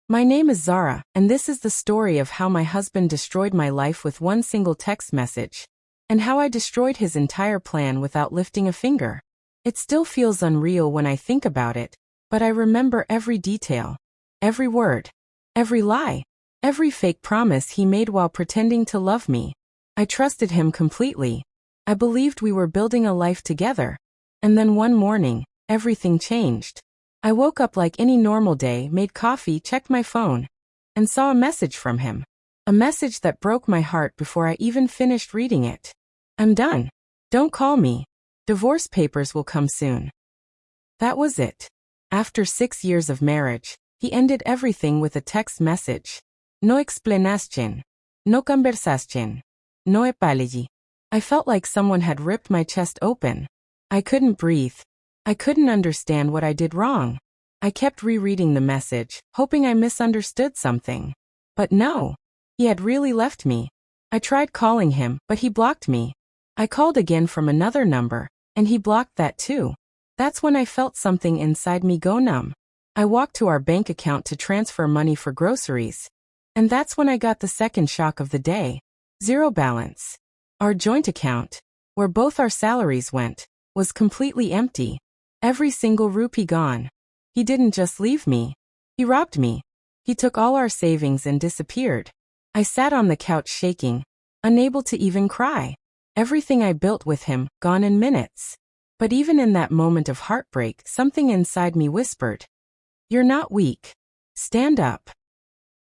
My name is Zara, and this is the story of how my husband destroyed my life with one single text message, and how I destroyed his entire plan without lifting a finger. It still feels unreal when I think about it, but I remember every detail, every word, every lie, every fake promise he made while pretending to love me. I trusted him completely. I believed we were building a life together. And then one morning, everything changed. I woke up like any normal day, made coffee, checked my phone, and saw a message from him. A message that broke my heart before I even finished reading it. I'm done. Don't call me. Divorce papers will come soon. That was it. After 6 years of marriage, he ended everything with a text message. No explanación. No conversación. No apology. I felt like someone had ripped my chest open. I couldn't breathe. I couldn't understand what I did wrong. I kept rereading the message, hoping I misunderstood something. But no. He had really left me. I tried calling him, but he blocked me. I called again from another number, and he blocked that too. That's when I felt something inside me go numb. I walked to our bank account to transfer money for groceries. And that's when I got the second shock of the day. Zero balance. Our joint account, where both our salaries went, was completely empty. Every single rupee gone. He didn't just leave me. He robbed me. He took all our savings and disappeared. I sat on the couch shaking, unable to even cry. Everything I built with him, gone in minutes. But even in that moment of heartbreak, something inside me whispered, "You're not weak. Stand up."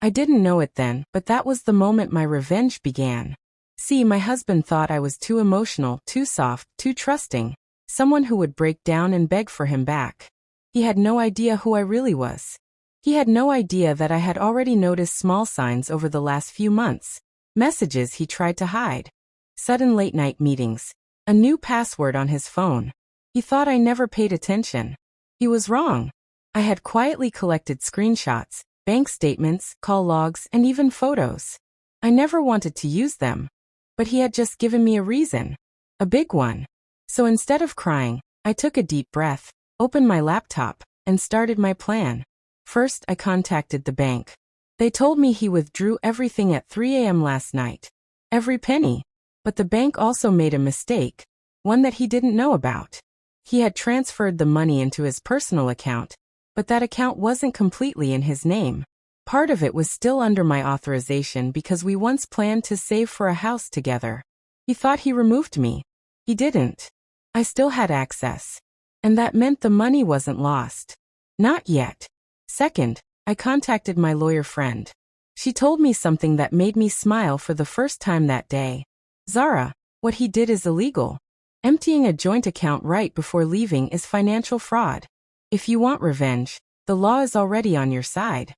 I didn't know it then, but that was the moment my revenge began. See, my husband thought I was too emotional, too soft, too trusting. Someone who would break down and beg for him back. He had no idea who I really was. He had no idea that I had already noticed small signs over the last few months. Messages he tried to hide. Sudden late-night meetings. A new password on his phone. He thought I never paid attention. He was wrong. I had quietly collected screenshots, bank statements, call logs, and even photos. I never wanted to use them. But he had just given me a reason. A big one. So instead of crying, I took a deep breath, opened my laptop, and started my plan. First, I contacted the bank. They told me he withdrew everything at 3 a.m. last night. Every penny. But the bank also made a mistake, one that he didn't know about. He had transferred the money into his personal account, but that account wasn't completely in his name. Part of it was still under my authorization because we once planned to save for a house together. He thought he removed me. He didn't. I still had access. And that meant the money wasn't lost. Not yet. Second, I contacted my lawyer friend. She told me something that made me smile for the first time that day. Zara, what he did is illegal. Emptying a joint account right before leaving is financial fraud. If you want revenge, the law is already on your side.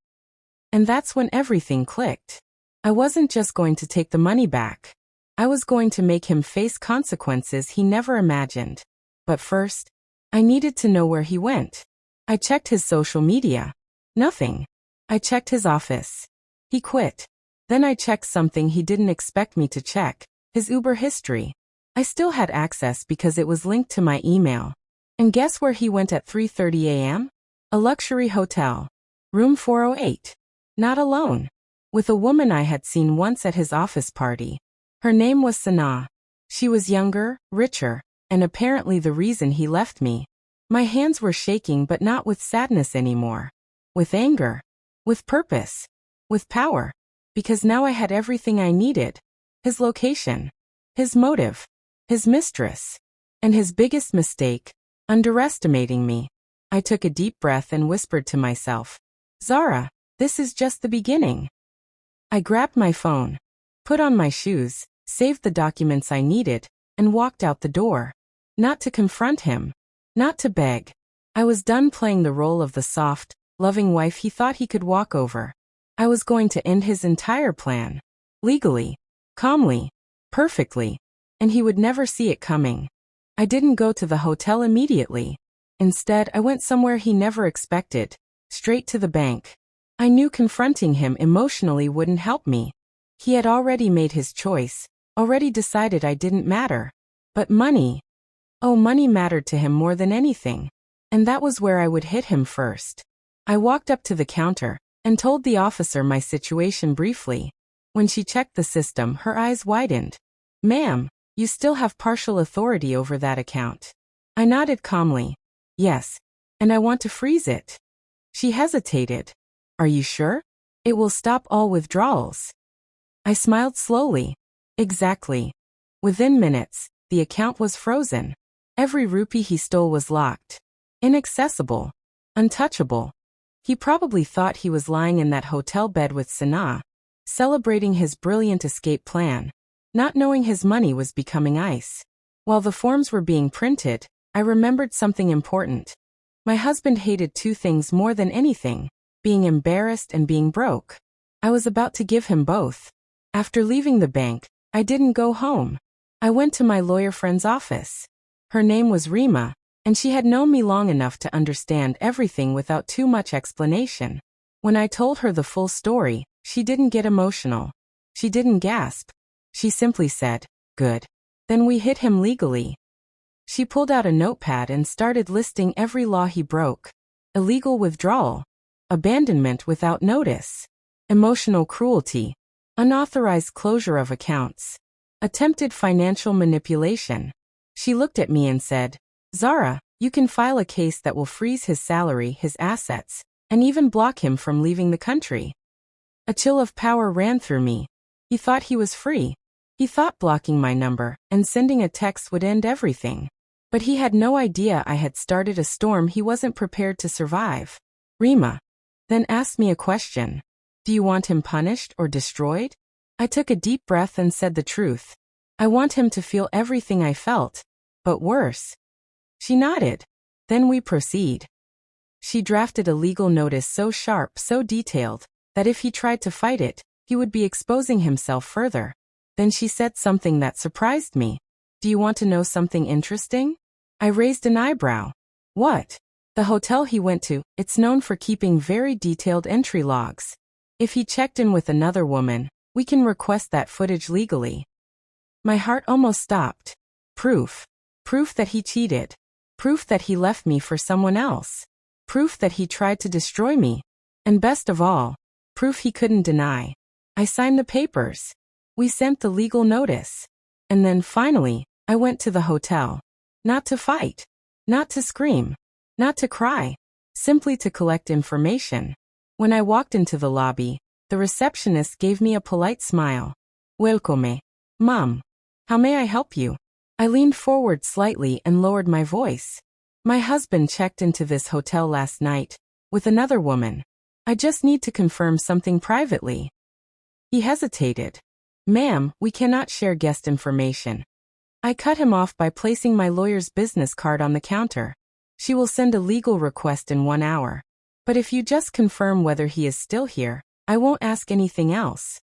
And that's when everything clicked. I wasn't just going to take the money back. I was going to make him face consequences he never imagined. But first, I needed to know where he went. I checked his social media. Nothing. I checked his office. He quit. Then I checked something he didn't expect me to check, his Uber history. I still had access because it was linked to my email. And guess where he went at 3:30 a.m.? A luxury hotel. Room 408. Not alone. With a woman I had seen once at his office party. Her name was Sana. She was younger, richer, and apparently the reason he left me. My hands were shaking, but not with sadness anymore. With anger. With purpose. With power. Because now I had everything I needed. His location. His motive. His mistress. And his biggest mistake, underestimating me. I took a deep breath and whispered to myself, "Zara, this is just the beginning." I grabbed my phone, put on my shoes, saved the documents I needed, and walked out the door. Not to confront him. Not to beg. I was done playing the role of the soft, loving wife he thought he could walk over. I was going to end his entire plan. Legally. Calmly. Perfectly. And he would never see it coming. I didn't go to the hotel immediately. Instead, I went somewhere he never expected. Straight to the bank. I knew confronting him emotionally wouldn't help me. He had already made his choice. Already decided I didn't matter. But money. Oh, money mattered to him more than anything. And that was where I would hit him first. I walked up to the counter, and told the officer my situation briefly. When she checked the system, her eyes widened. "Ma'am, you still have partial authority over that account." I nodded calmly. "Yes, and I want to freeze it." She hesitated. "Are you sure? It will stop all withdrawals." I smiled slowly. "Exactly." Within minutes, the account was frozen. Every rupee he stole was locked. Inaccessible. Untouchable. He probably thought he was lying in that hotel bed with Sanaa, celebrating his brilliant escape plan, not knowing his money was becoming ice. While the forms were being printed, I remembered something important. My husband hated two things more than anything: being embarrassed and being broke. I was about to give him both. After leaving the bank, I didn't go home. I went to my lawyer friend's office. Her name was Rima, and she had known me long enough to understand everything without too much explanation. When I told her the full story, she didn't get emotional. She didn't gasp. She simply said, "Good. Then we hit him legally." She pulled out a notepad and started listing every law he broke. Illegal withdrawal. Abandonment without notice. Emotional cruelty. Unauthorized closure of accounts. Attempted financial manipulation. She looked at me and said, "Zara, you can file a case that will freeze his salary, his assets, and even block him from leaving the country." A chill of power ran through me. He thought he was free. He thought blocking my number and sending a text would end everything. But he had no idea I had started a storm he wasn't prepared to survive. Rima then asked me a question. "Do you want him punished or destroyed?" I took a deep breath and said the truth. "I want him to feel everything I felt, but worse." She nodded. "Then we proceed." She drafted a legal notice so sharp, so detailed, that if he tried to fight it, he would be exposing himself further. Then she said something that surprised me. "Do you want to know something interesting?" I raised an eyebrow. "What?" "The hotel he went to, it's known for keeping very detailed entry logs. If he checked in with another woman, we can request that footage legally." My heart almost stopped. Proof. Proof that he cheated. Proof that he left me for someone else. Proof that he tried to destroy me. And best of all, proof he couldn't deny. I signed the papers. We sent the legal notice. And then finally, I went to the hotel. Not to fight. Not to scream. Not to cry. Simply to collect information. When I walked into the lobby, the receptionist gave me a polite smile. "Welcome, Mom. How may I help you?" I leaned forward slightly and lowered my voice. "My husband checked into this hotel last night, with another woman. I just need to confirm something privately." He hesitated. "Ma'am, we cannot share guest information." I cut him off by placing my lawyer's business card on the counter. "She will send a legal request in 1 hour. But if you just confirm whether he is still here, I won't ask anything else."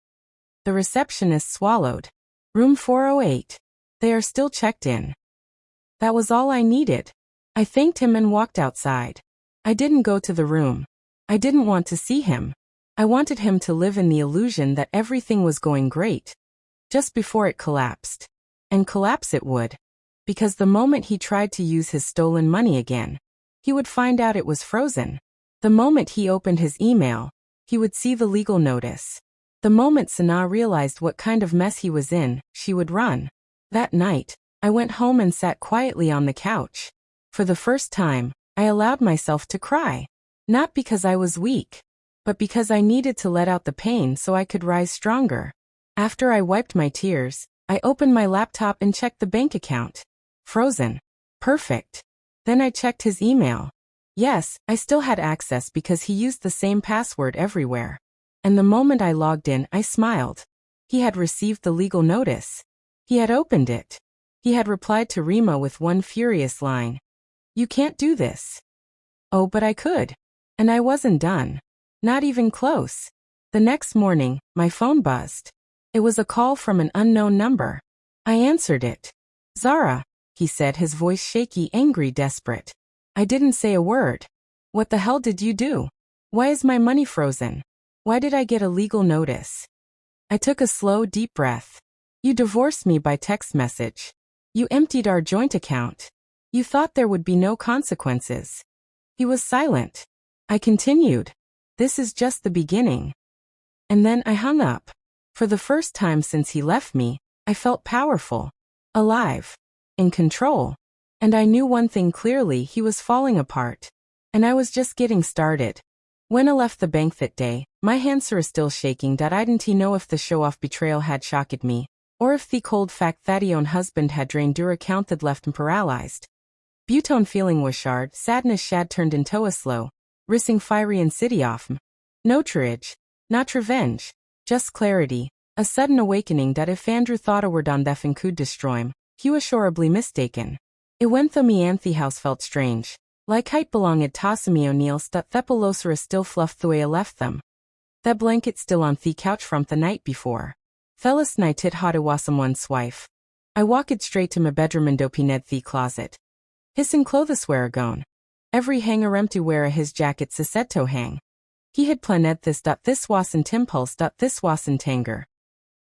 The receptionist swallowed. "Room 408. They are still checked in." That was all I needed. I thanked him and walked outside. I didn't go to the room. I didn't want to see him. I wanted him to live in the illusion that everything was going great. Just before it collapsed. And collapse it would. Because the moment he tried to use his stolen money again, he would find out it was frozen. The moment he opened his email, he would see the legal notice. The moment Sanaa realized what kind of mess he was in, she would run. That night, I went home and sat quietly on the couch. For the first time, I allowed myself to cry. Not because I was weak, but because I needed to let out the pain so I could rise stronger. After I wiped my tears, I opened my laptop and checked the bank account. Frozen. Perfect. Then I checked his email. Yes, I still had access because he used the same password everywhere. And the moment I logged in, I smiled. He had received the legal notice. He had opened it. He had replied to Rima with one furious line. "You can't do this." Oh, but I could. And I wasn't done. Not even close. The next morning, my phone buzzed. It was a call from an unknown number. I answered it. "Zara," he said, his voice shaky, angry, desperate. I didn't say a word. "What the hell did you do? Why is my money frozen? Why did I get a legal notice?" I took a slow, deep breath. "You divorced me by text message. You emptied our joint account. You thought there would be no consequences." He was silent. I continued. this is just the beginning. And then I hung up. For the first time since he left me, I felt powerful, alive, in control. And I knew one thing clearly: he was falling apart. And I was just getting started. When I left the bank that day, my hands were still shaking. I didn't know if the show-off betrayal had shocked me, or if the cold fact that he own husband had drained her account that left him paralyzed. Butone feeling was shard, sadness shad turned into a slow, rissing fiery and city off. No courage, not revenge, just clarity, a sudden awakening that if Andrew thought were done thefin could destroy him, he was surely mistaken. It went though me and the house felt strange. Like height belonged to me O'Neill's that thepilosera still fluffed the way I left them. That blanket still on the couch from the night before. Fellas night it hot was someone's wife. I walked straight to my bedroom and opened the closet. Hissin clothes were gone. Every hanger empty where his jacket said to hang. He had planned this wasn't impulse this wasn't anger.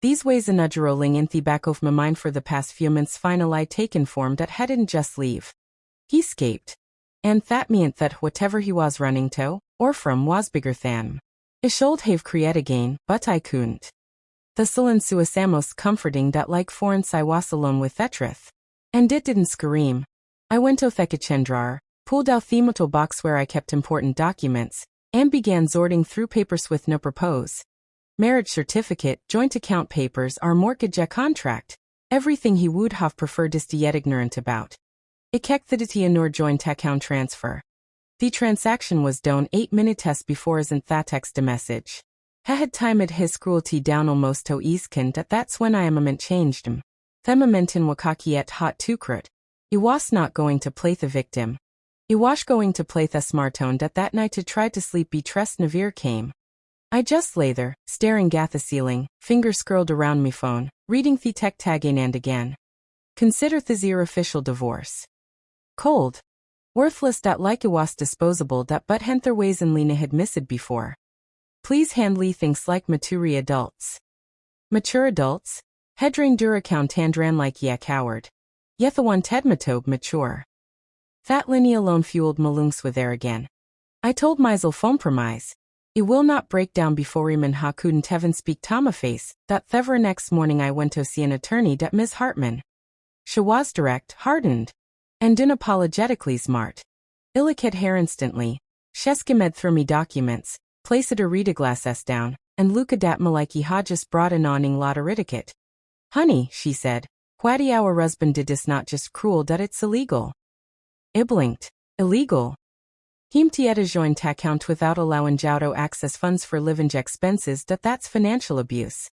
These ways another rolling in the back of my mind for the past few months finally taken form that hadn't just leave. He escaped. And that meant that whatever he was running to, or from, was bigger than. I should have create again, but I couldn't. The sullen suasamos comforting that like foreign's I was alone with Thetrith. And it didn't scream. I went to the kitchen drawer, pulled out the metal box where I kept important documents, and began sorting through papers with no purpose. Marriage certificate, joint account papers, our mortgage contract. Everything he would have preferred is to yet ignorant about. It kept the nor joint account transfer. The transaction was done 8 minutes before isn't that text a message. I had timed his cruelty down almost to Easkin that's when I am changed him. Themamentin wakaki et hot tukrut. I was not going to play the victim. I was going to play the smartone that night to try to sleep be trust Navir came. I just lay there, staring at the ceiling, fingers curled around me phone, reading the tech tag in and again. Consider the zero official divorce. Cold. Worthless like it was disposable but henther ways and Lena had missed before. Please handle things like mature adults. Mature adults? Hedring account handran like a coward. Yet the one tedmatobe mature. That Linny alone fueled malungs with there again. I told Meisel phone promise. It will not break down before Eamon ha couldn't heaven speak Tomaface. That thever next morning I went to see an attorney dat Miss Hartman. She was direct, hardened. And unapologetically smart. Illiket hair instantly. Sheskimed through me documents, placed a readaglasses down, and Luka dat maliki ha just brought an awning lot etiquette. Honey, she said, whatty our husband did is not just cruel dat it's illegal. I blinked. Illegal. Him tieta joint account without allowing Jouto access funds for living expenses that's financial abuse.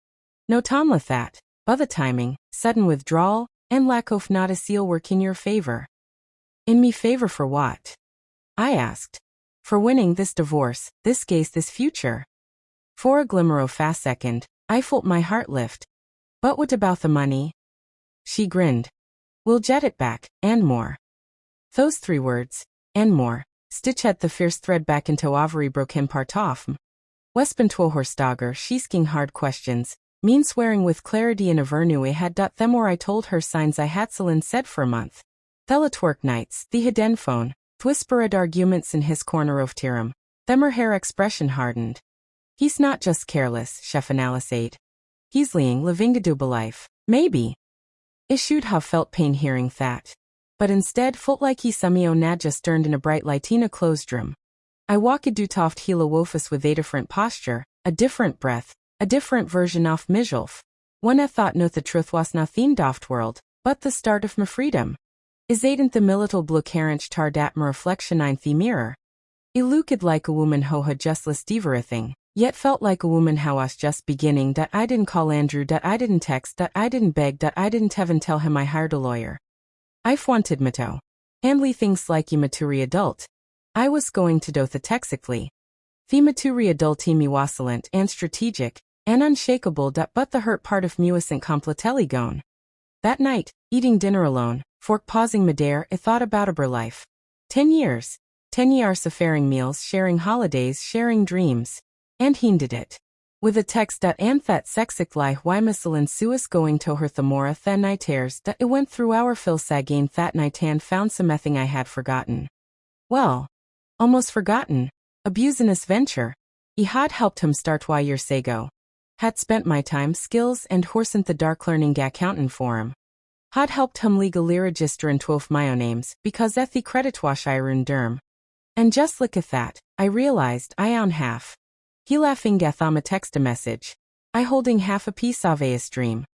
No tomla that, but the timing, sudden withdrawal, and lack of not a seal work in your favor. In me favor for what? I asked. For winning this divorce, this case, this future. For a glimmer of fast second, I felt my heart lift. But what about the money? She grinned. We'll jet it back, and more. Those 3 words, and more, stitched the fierce thread back into Avery broke him part off. Wespen Twohorstager, sheasking hard questions, mean swearing with clarity in Avernu had them or I told her signs I had said for a month. Thelatwork nights, the hidden phone, whispered arguments in his corner of Tiram. Them her hair expression hardened. He's not just careless, chef analysate. He's living a double life. Maybe. I should have felt pain hearing that. But instead felt like he samio nad just turned in a bright lightina closed room. I walked do toft hela wofus with a different posture, a different breath, a different version of Mijolf. One I thought no the truth was nothing doft world, but the start of my freedom. Is aidn't the milital blue carriage tar dat my reflection in the mirror. I looked like a woman ho had just list everything, yet felt like a woman how was just beginning that I didn't call Andrew, that I didn't text, that I didn't beg, that I didn't even tell him I hired a lawyer. I've wanted Mato. Handly things like a mature adult. I was going to do the texically. The mature adult me wassalent and strategic, and unshakable that but the hurt part of me wasn't completely gone. That night, eating dinner alone, fork pausing Madare, I thought about her life. 10 years. 10 years of faring meals, sharing holidays, sharing dreams. And he did it. With a text that and that sexic lie why missalin suis going to her thamora then nightairs that it went through our filsagain that night and found something I had forgotten. Well, almost forgotten. Abusiness venture. I had helped him start years ago. Had spent my time, skills, and horsent the dark learning accountant for him. Had helped him legally register in 12 names because ethi creditwash irun derm. And just look at that, I realized I own half. He laughing gatham a text a message. I holding half a piece of a stream.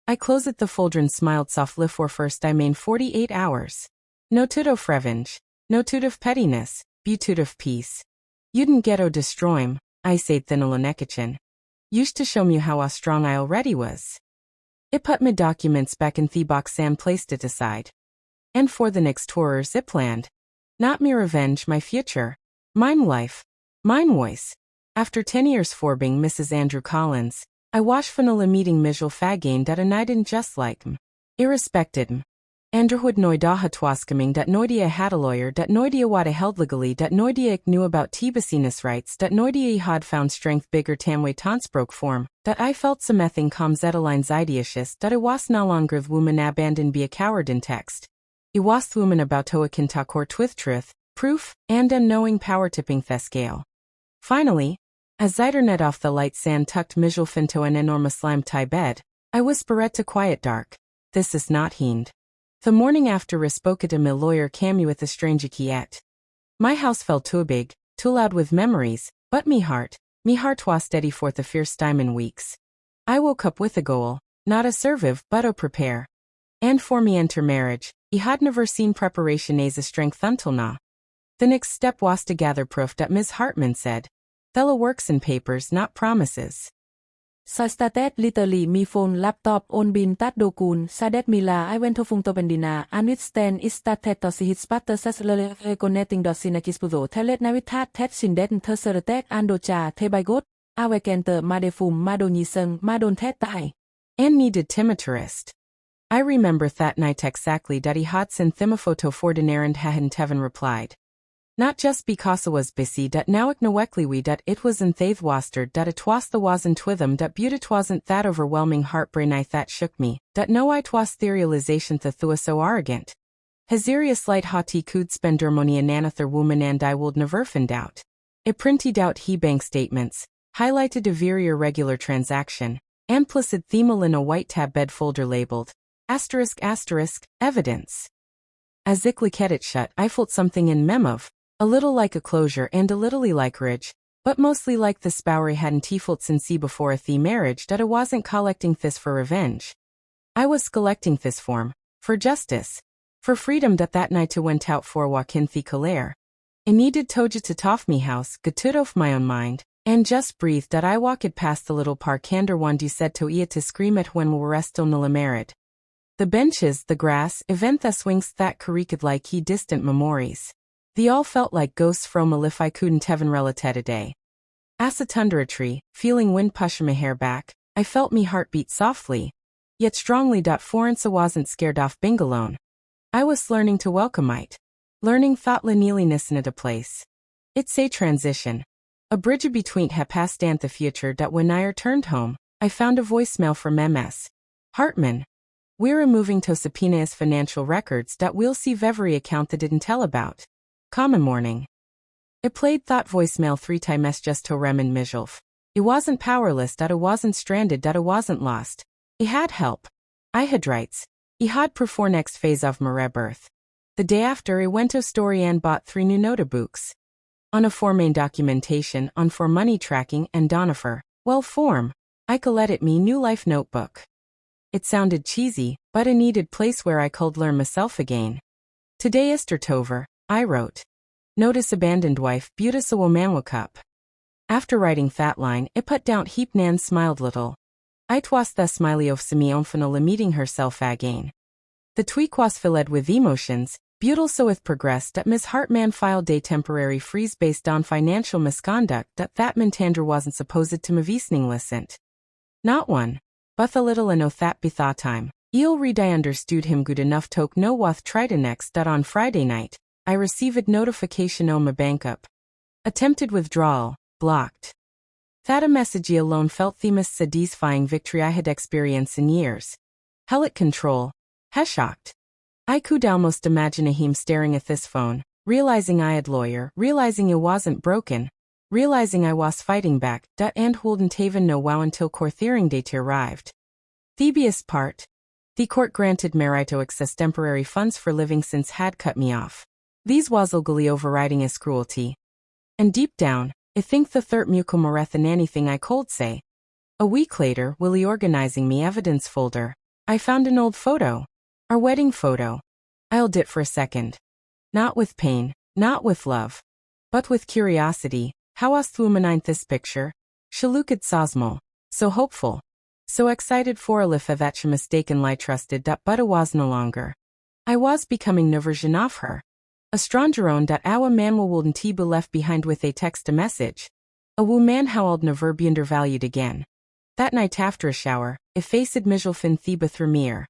I close it the foldron smiled softly for first I main 48 hours. No toot of revenge, no toot of pettiness, be toot of peace. You'dn't get o destroym, I said thinalonekichin. Used to show me how strong I already was. It put me documents back in the box and placed it aside. And for the next tours it planned. Not me revenge, my future. Mine life. Mine voice. After 10 years for being Mrs. Andrew Collins, I wash vanilla meeting Mijel Fagain dat a night in just like irrespected Andrewhood noidaha twaskaming dat noidia had a lawyer dat noidia wada held legally dat noidia knew about Tibasinas rights dat noidia had found strength bigger tamway tonsbroke form, dat I felt something comes etalines ideashis dat I was no longer the woman abandoned be a coward in text. I was the woman about toa kintakor twith truth, proof, and unknowing power tipping thescale. Finally, as Zidernet off the light sand tucked Mijel finto an enormous slime tie bed, I whispered to quiet dark. This is not hind. The morning after respoke my lawyer camu with a strange kiet. My house felt too big, too loud with memories, but me heart was steady forth the fierce time in weeks. I woke up with a goal, not a servive but a prepare. And for me enter marriage, I had never seen preparation as a strength until now. The next step was to gather proof that Ms. Hartman said. Thella works in papers, not promises. Sa statet literally mi phone laptop on bin tat dokun sadet mila I went to fung topendina anwit stand is statet to si hit spatter sas lele reconnecting dot sinakispudo telet navitat tet sindeten terseretek andocha tebaygot awekenter madefum madonyiseng madon tet tai. And needed Timoterist. I remember that night exactly that he had sent Thimophoto for dinarand hahen Tevin replied. Not just because I was busy dat now acknowekly we dat it was in thath wastard dat it was the wasn't with dat beauty twasn't that overwhelming heartbrain I that shook me, dat no I twas theorization the thua so arrogant. Hazirius light hati could spend dermonia nanather woman and I would never find out. It printed out he bank statements, highlighted a very irregular transaction, implicit themal in a white tab bed folder labeled, ***, evidence. As ik look at it shut I felt something in memov. A little like a closure and a little like ridge, but mostly like the spowery hadn't felt since before a the marriage that I wasn't collecting this for revenge. I was collecting this for justice, for freedom that night to went out for wakin the colère. I needed toja to toff me house, gatut off my own mind, and just breathed that I walked past the little park hander one du said to ia to scream at when we were resto nilla merid. The benches, the grass, event the swings that caricad like he distant memories. They all felt like ghosts from a if I couldn't heaven related a day. As a tundra tree, feeling wind push my hair back, I felt me heart beat softly, yet strongly. Forensa wasn't scared off bingalone. I was learning to welcome it. Learning thought linealiness in a place. It's a transition. A bridge between ha past and the future that when I returned home, I found a voicemail from MS. Hartman. We're moving to subpoena's financial records that we'll see every account that didn't tell about. Common morning. It played thought voicemail 3 times just to rem and Mijolf. It wasn't powerless that it wasn't stranded that it wasn't lost. It had help. I had rights. I had prefer next phase of my birth. The day after I went to story and bought 3 new notebooks. On a for main documentation, on for money tracking and Donifer, well form. I could let it me new life notebook. It sounded cheesy, but a needed place where I could learn myself again. Today Esther Tover. I wrote. Notice abandoned wife, beautiful manwa cup. After writing that line, it put down heap Nan smiled little. I twas the smiley of Simeonfanola meeting herself again. The tweak was filled with emotions, beautiful so with progress that Miss Hartman filed a temporary freeze based on financial misconduct that Mintandra wasn't supposed to mavisning listened. Not one. But the little and o that bethought time. Eel read I understood him good enough toke no wath tried next that on Friday night. I received notification on my bank up. Attempted withdrawal, blocked. That a message alone felt the most satisfying victory I had experienced in years. Hellic control. Shocked. I could almost imagine him staring at this phone, realizing I had lawyer, realizing it wasn't broken, realizing I was fighting back, and wouldn't even know wow until Corthering date arrived. Thebius part. The court granted Merito access temporary funds for living since had cut me off. These was legally overriding his cruelty. And deep down, I think the third muco more than anything I could say. A week later, Willie organizing me evidence folder, I found an old photo. Our wedding photo. I'll dit for a second. Not with pain, not with love, but with curiosity. How was thluminine this picture? She looked at Sosmo, so hopeful, so excited for a life of etch mistakenly trusted that but it was no longer. I was becoming no version of her. A stranger owned that our man wouldn't be left behind with a text a message. A woman how old never be undervalued again. That night after a shower, I faced Mijelfin Theba through mirror.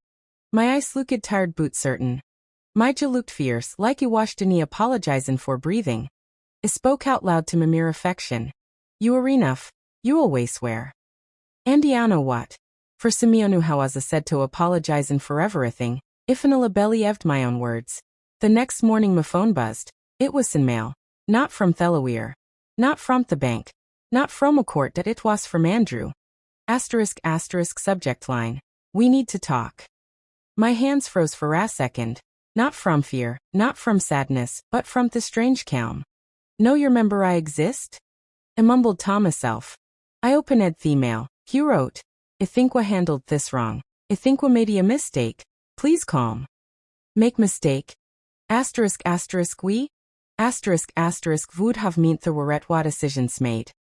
My eyes looked tired boot certain. My jaw looked fierce, like he washed any apologizing for breathing. I spoke out loud to my mere affection. You are enough, you always swear. And I know what? For Simeonu how was a said to apologizing for everything, if an labelli eved my own words. The next morning my phone buzzed. It was in mail. Not from Thelawir. Not from the bank. Not from a court that it was from Andrew. Asterisk subject line. We need to talk. My hands froze for a second. Not from fear, not from sadness, but from the strange calm. Know you remember I exist? I mumbled to myself. I opened the email. He wrote, I think we handled this wrong. I think we made a mistake. Please calm. Make mistake? Asterisk we? Asterisk would have meant there were at what decisions made.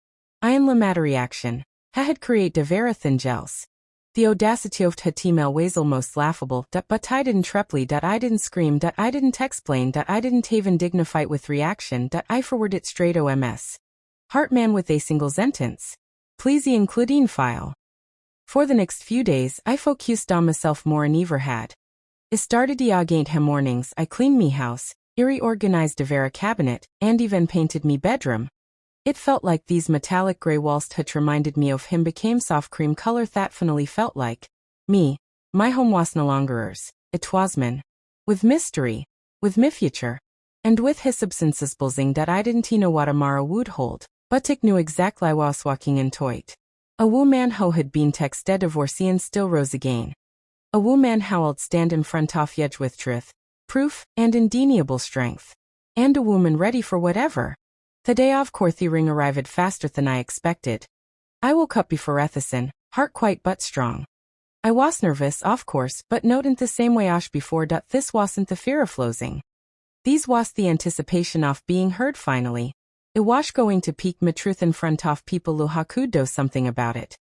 I in la matter reaction. Ha had create de verithin gels. The audacity of that email was almost laughable, but I didn't treply, that I didn't scream, that I didn't explain, that I didn't even dignify with reaction, that I forward it straight OMS. Heartman with a single sentence. Please including file. For the next few days, I focused on myself more than ever had. I started the against him mornings, I cleaned me house, reorganized the Vera cabinet, and even painted me bedroom. It felt like these metallic grey walls touch reminded me of him became soft cream color that finally felt like me. My home was no longer hers, it was mine. With mystery, with my future, and with his substances buzzing that I didn't know what tomorrow would hold, but I knew exactly was walking into it. A woman who had been texted divorcee and still rose again. A woman how old stand in front of yedge with truth, proof, and indeniable strength. And a woman ready for whatever. The day of Corthering arrived faster than I expected. I woke up before Ethison, heart quite but strong. I was nervous, of course, but noted the same way Osh before that this wasn't the fear of losing. These was the anticipation of being heard finally. It was going to peak my truth in front of people who could do something about it.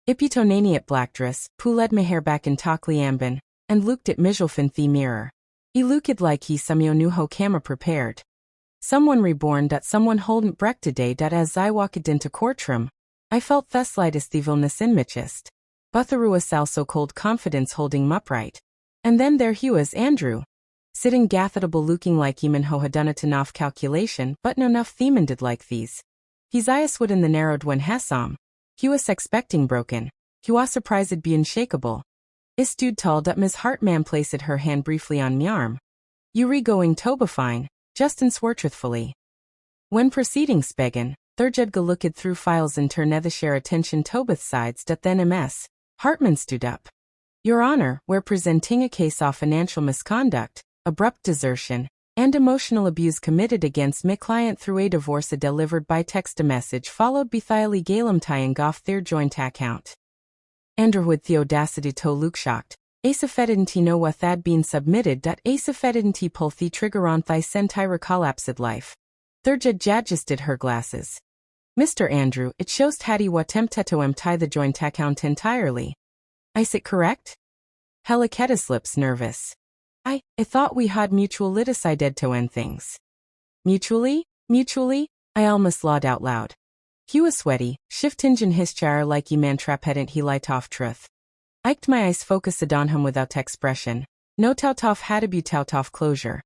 Ipitonani at black dress, who led my hair back in Tokli Ambin, and looked at Mijelfin the mirror. He looked like he somehow knew how camera prepared. Someone reborn that someone holdn't breck today that as I walked into courtroom, I felt the slightest evilness in my chest. But there was also cold confidence holding him upright. And then there he was Andrew. Sitting gathable looking like Eamon ho had done it enough calculation but no enough themen did like these. His eyes would in the narrowed when Hesam. He was expecting broken. He was surprised at being shakeable. I stood tall that Miss Hartman placed her hand briefly on me arm. You re-going toba fine. Justin swore truthfully. When proceedings began, Thurjedga looked through files and turned the share attention to both sides that then MS. Hartman stood up. Your Honor, we're presenting a case of financial misconduct, abrupt desertion, and emotional abuse committed against my client through a divorce delivered by text a message followed by Thyli Galem tying off their joint account. Andrew with the audacity to look shocked. Asa didn't know what had been submitted that Asa didn't pull the trigger on thy sentire collapsed life. Thurjed adjusted her glasses. Mr. Andrew, it shows Taddy what tempted to empty the joint account entirely. Is it correct? Helicetus lips nervous. I thought we had mutual decided to end things. Mutually? I almost lawed out loud. He was sweaty, shifting in his chair like he man trapedant he light off truth. Iked my eyes focused on him without expression. No tout-off had to be tout-off closure.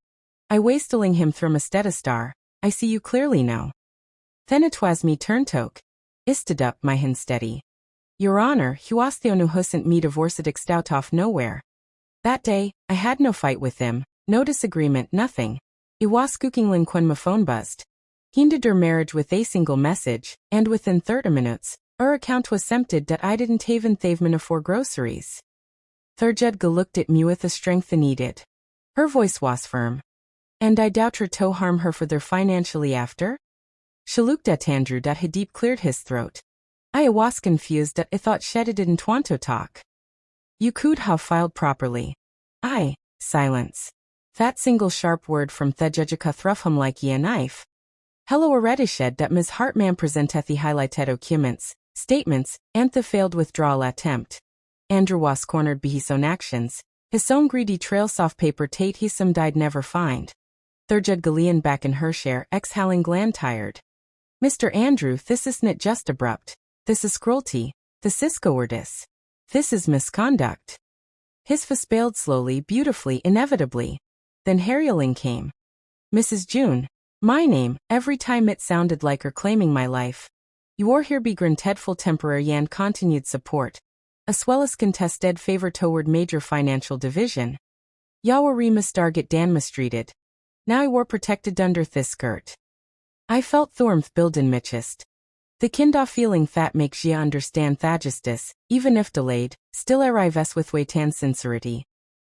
I wastling him through my star. I see you clearly now. Then it was me turn toke. Isted up my hin steady. Your Honor, he was the onu husn't me divorced out off nowhere. That day, I had no fight with him, no disagreement, nothing. It was skooking when my phone buzzed. Hindered her marriage with a single message, and within 30 minutes, her account was emptied that I didn't even thaven for groceries. Thurjudga looked at me with a strength needed. Her voice was firm. And I doubt her to harm her further financially after? She looked at Andrew that had deep cleared his throat. I was confused that I thought Shedda didn't want to talk. You could have filed properly. Silence. That single sharp word from Thejujika thruff him like ye a knife. Hello already shed that Ms. Hartman presenteth the highlighted documents, statements, and the failed withdrawal attempt. Andrew was cornered by his own actions. His own greedy trail soft paper tate he some died never find. Thurjud Galean back in her share exhaling gland tired. Mr. Andrew, this isn't just abrupt. This is cruelty. This is cowardice. This is misconduct. His face paled slowly, beautifully, inevitably. Then Harrieling came. Mrs. June. My name, every time it sounded like her claiming my life. Your here be granted temporary and continued support. As well as contested favor toward major financial division. Yawa mistarget dan mistreated. Now I were protected under this skirt. I felt thormth buildin michist. The kinda feeling that makes ye understand thagistus, even if delayed, still arrives with waitan sincerity.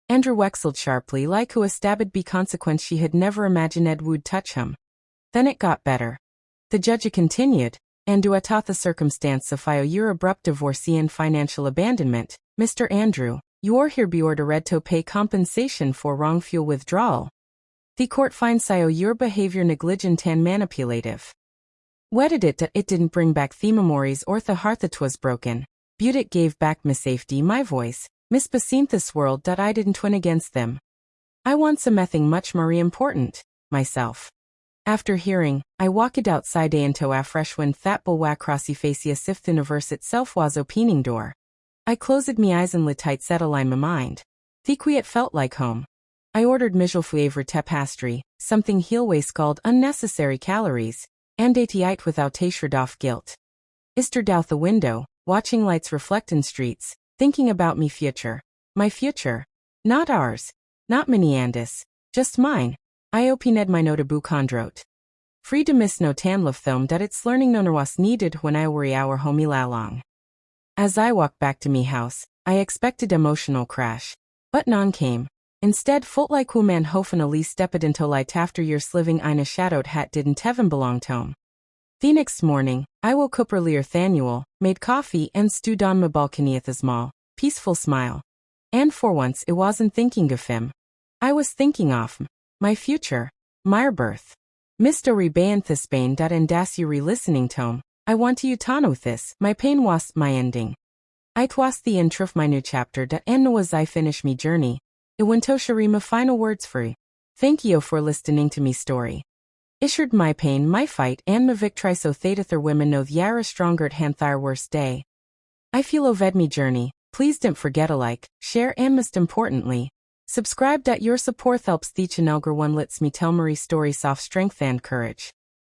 Andrew wexled sharply like who a stabbed be consequence she had never imagined Ed would touch him. Then it got better. The judge continued, and do ataught the circumstance of your abrupt divorcee and financial abandonment, Mr. Andrew, you're here be ordered to pay compensation for wrongful withdrawal. The court finds your behavior negligent and manipulative. Wedded it that it didn't bring back the memories or the heart that was broken. But it gave back me safety, my voice, Miss this world that I didn't win against them. I want something much more important, myself. After hearing, I walked outside into a fresh wind that bulwa crossy facey as if the universe itself was opening door. I closed me eyes and lit tight settle my mind. The quiet felt like home. I ordered mijel flavor te pastry, something heelways called unnecessary calories, and ate without tashred off guilt. Istered out the window, watching lights reflect in streets, thinking about me future. My future. Not ours. Not Minneandis. Just mine. I opined my notabu condrote. Free to miss no tanlove thome that it's learning no was needed when I worry our homie lalong. As I walked back to me house, I expected emotional crash. But none came. Instead felt like who man hofen ali stepped into light after your sliving eine shadowed hat didn't even belong to him. The next morning, I woke up earlier thanual, made coffee and stewed on my balcony at the small, peaceful smile. And for once it wasn't thinking of him. I was thinking of my future, my birth. Mr. Rebayanthus Bain dat endasu re-listening tome, I want to utano this, my pain was my ending. I twas the intro of my new chapter dat en was I finish me journey. It went to Sharima final words free. Thank you for listening to me story. Issued my pain, my fight, and my victory so thather women know the yara stronger at hanthar worst day. I feel oved me journey, please don't forget to like, share and most importantly, subscribe that your support helps the channel one lets me tell Marie story soft strength and courage.